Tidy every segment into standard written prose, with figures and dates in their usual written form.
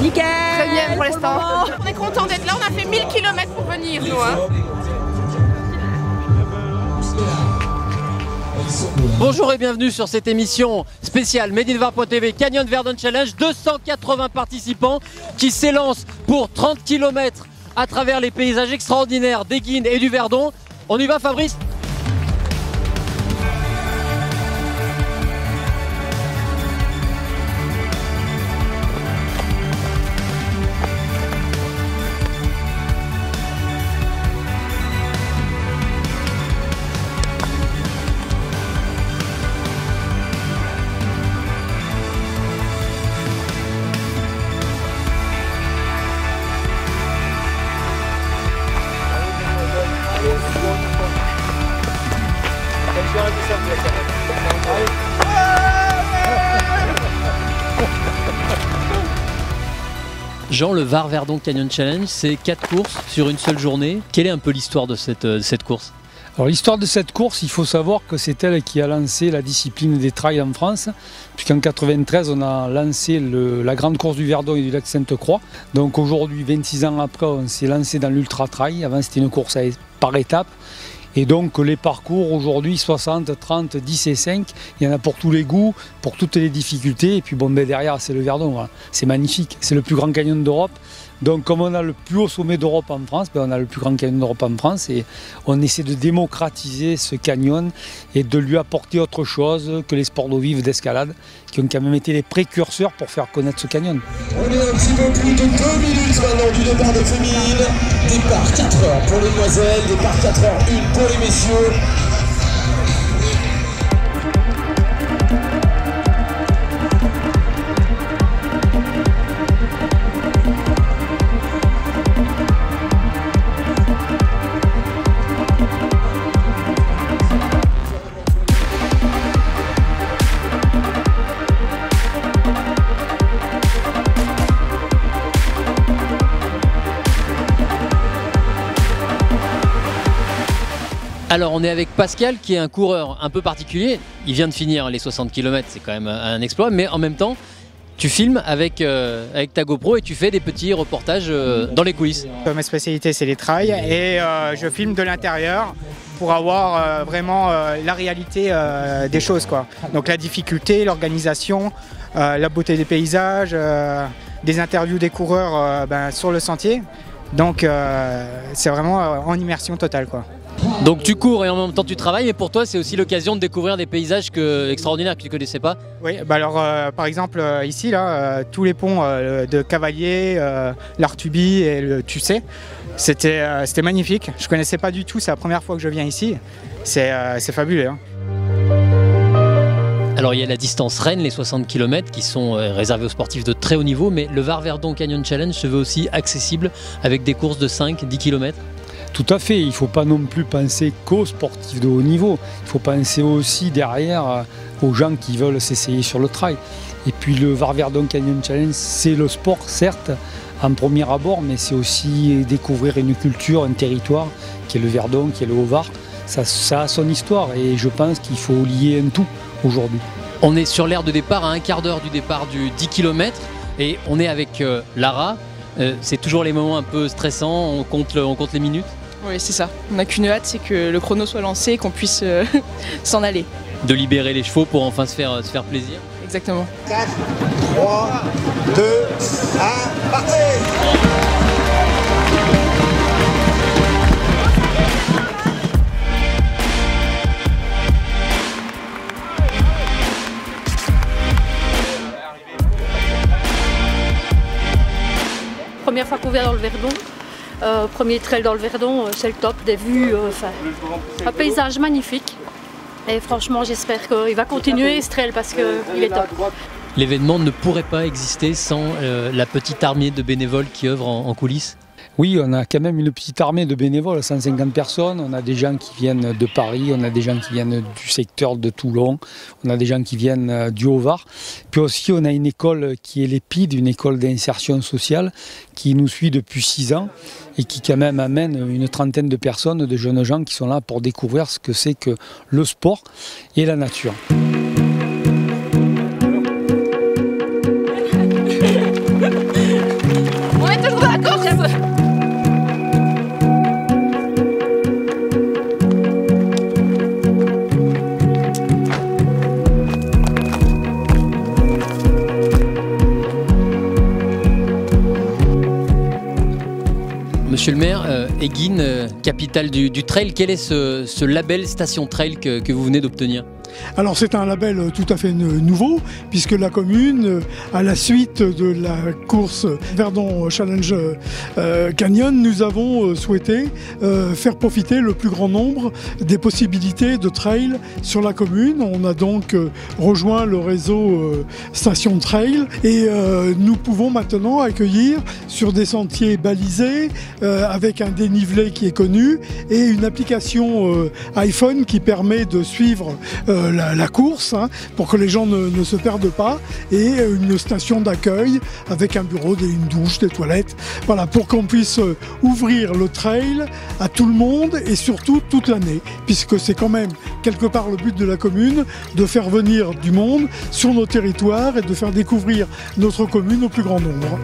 Nickel. Très bien pour l'instant. On est content d'être là, on a fait 1000 km pour venir nous. Bonjour et bienvenue sur cette émission spéciale Made in Var.tv Canyon Verdon Challenge. 280 participants qui s'élancent pour 30 km à travers les paysages extraordinaires des Guines et du Verdon. On y va, Fabrice? Jean, le Var Verdon Canyon Challenge, c'est 4 courses sur une seule journée. Quelle est un peu l'histoire de cette course? Alors l'histoire de cette course, il faut savoir que c'est elle qui a lancé la discipline des trails en France, puisqu'en 93 on a lancé la grande course du Verdon et du lac Sainte-Croix. Donc aujourd'hui, 26 ans après, on s'est lancé dans l'ultra trail. Avant c'était une course par étapes. Et donc les parcours aujourd'hui 60, 30, 10 et 5, il y en a pour tous les goûts, pour toutes les difficultés. Et puis bon, ben derrière c'est le Verdon, voilà. C'est magnifique, c'est le plus grand canyon d'Europe. Donc comme on a le plus haut sommet d'Europe en France, ben on a le plus grand canyon d'Europe en France et on essaie de démocratiser ce canyon et de lui apporter autre chose que les sports d'eau vive d'escalade qui ont quand même été les précurseurs pour faire connaître ce canyon. On est un petit peu plus de 2 minutes maintenant du départ des féminines. Départ 4 heures pour les demoiselles, départ 4h01 pour les messieurs. Alors on est avec Pascal qui est un coureur un peu particulier. Il vient de finir les 60 km, c'est quand même un exploit, mais en même temps tu filmes avec ta GoPro et tu fais des petits reportages dans les coulisses. Ma spécialité c'est les trails et je filme de l'intérieur pour avoir vraiment la réalité des choses, quoi. Donc la difficulté, l'organisation, la beauté des paysages, des interviews des coureurs sur le sentier. Donc c'est vraiment en immersion totale, quoi. Donc tu cours et en même temps tu travailles, mais pour toi c'est aussi l'occasion de découvrir des paysages extraordinaires que tu ne connaissais pas? Oui, alors par exemple ici là, tous les ponts de Cavalier, l'Artuby et le Tussé, c'était magnifique. Je ne connaissais pas du tout, c'est la première fois que je viens ici. C'est fabuleux, hein. Alors il y a la distance Rennes, les 60 km qui sont réservés aux sportifs de très haut niveau, mais le Var Verdon Canyon Challenge se veut aussi accessible avec des courses de 5-10 km. Tout à fait, il ne faut pas non plus penser qu'aux sportifs de haut niveau, il faut penser aussi derrière aux gens qui veulent s'essayer sur le trail. Et puis le Var Verdon Canyon Challenge, c'est le sport certes en premier abord, mais c'est aussi découvrir une culture, un territoire qui est le Verdon, qui est le Haut-Var. Ça a son histoire et je pense qu'il faut lier un tout aujourd'hui. On est sur l'aire de départ à un quart d'heure du départ du 10 km et on est avec Lara. C'est toujours les moments un peu stressants, on compte les minutes. Oui, c'est ça. On n'a qu'une hâte, c'est que le chrono soit lancé et qu'on puisse s'en aller. De libérer les chevaux pour enfin se faire plaisir. Exactement. 4, 3, 2, 1, partez! Première fois qu'on vient dans le Verdon, premier trail dans le Verdon, c'est le top, des vues, un paysage magnifique. Et franchement, j'espère qu'il va continuer ce trail parce qu'il est top. L'événement ne pourrait pas exister sans la petite armée de bénévoles qui œuvrent en coulisses. Oui, on a quand même une petite armée de bénévoles, 150 personnes. On a des gens qui viennent de Paris, on a des gens qui viennent du secteur de Toulon, on a des gens qui viennent du Haut-Var. Puis aussi, on a une école qui est l'EPID, une école d'insertion sociale, qui nous suit depuis 6 ans et qui quand même amène une trentaine de personnes, de jeunes gens qui sont là pour découvrir ce que c'est que le sport et la nature. Monsieur le maire, Eguin, capitale du trail, quel est ce label Station Trail que vous venez d'obtenir ? Alors c'est un label tout à fait nouveau puisque la commune, à la suite de la course Verdon Challenge Canyon, nous avons souhaité faire profiter le plus grand nombre des possibilités de trail sur la commune. On a donc rejoint le réseau Station Trail et nous pouvons maintenant accueillir sur des sentiers balisés avec un dénivelé qui est connu et une application iPhone qui permet de suivre la course pour que les gens ne se perdent pas et une station d'accueil avec un bureau, une douche, des toilettes, voilà, pour qu'on puisse ouvrir le trail à tout le monde et surtout toute l'année puisque c'est quand même quelque part le but de la commune de faire venir du monde sur nos territoires et de faire découvrir notre commune au plus grand nombre.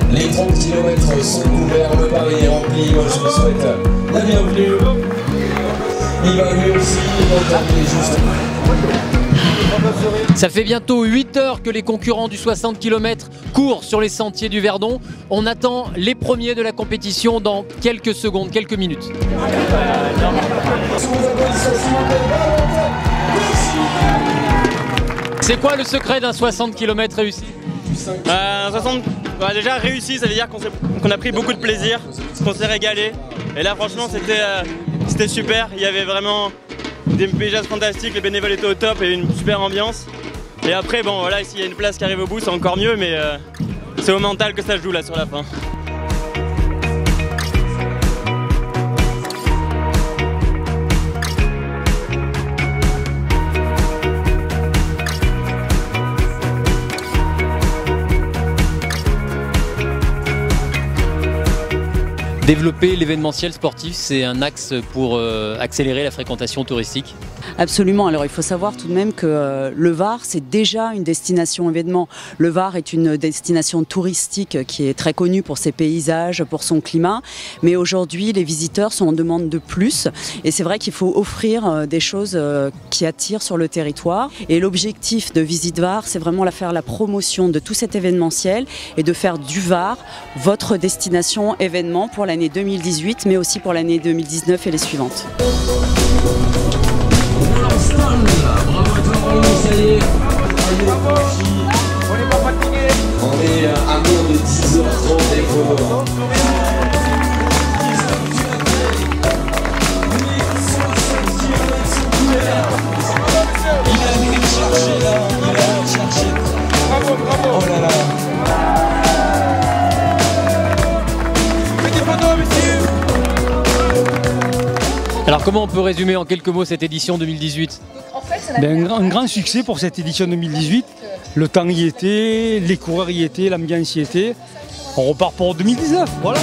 Les 30 km sont couverts, le pari est rempli, moi je vous souhaite la bienvenue. Il va lui aussi regarder justement. Ça fait bientôt 8 heures que les concurrents du 60 km courent sur les sentiers du Verdon. On attend les premiers de la compétition dans quelques secondes, quelques minutes. C'est quoi le secret d'un 60 km réussi ? 60, bah déjà réussi, ça veut dire qu'on a pris beaucoup de plaisir, qu'on s'est régalé. Et là franchement c'était super, il y avait vraiment des paysages fantastiques, les bénévoles étaient au top et une super ambiance. Et après bon voilà, s'il y a une place qui arrive au bout c'est encore mieux, mais c'est au mental que ça se joue là sur la fin. Développer l'événementiel sportif, c'est un axe pour accélérer la fréquentation touristique. Absolument. Alors il faut savoir tout de même que le Var, c'est déjà une destination événement. Le Var est une destination touristique qui est très connue pour ses paysages, pour son climat. Mais aujourd'hui, les visiteurs sont en demande de plus. Et c'est vrai qu'il faut offrir des choses qui attirent sur le territoire. Et l'objectif de Visite Var, c'est vraiment faire la promotion de tout cet événementiel et de faire du Var votre destination événement pour l'année 2018, mais aussi pour l'année 2019 et les suivantes. On est à moins de 10h30 Il a allé chercher là, il a allé chercher. Bravo, bravo. Oh là là. Alors comment on peut résumer en quelques mots cette édition 2018 ? Un grand succès pour cette édition 2018. Le temps y était, les coureurs y étaient, l'ambiance y était. On repart pour 2019, voilà.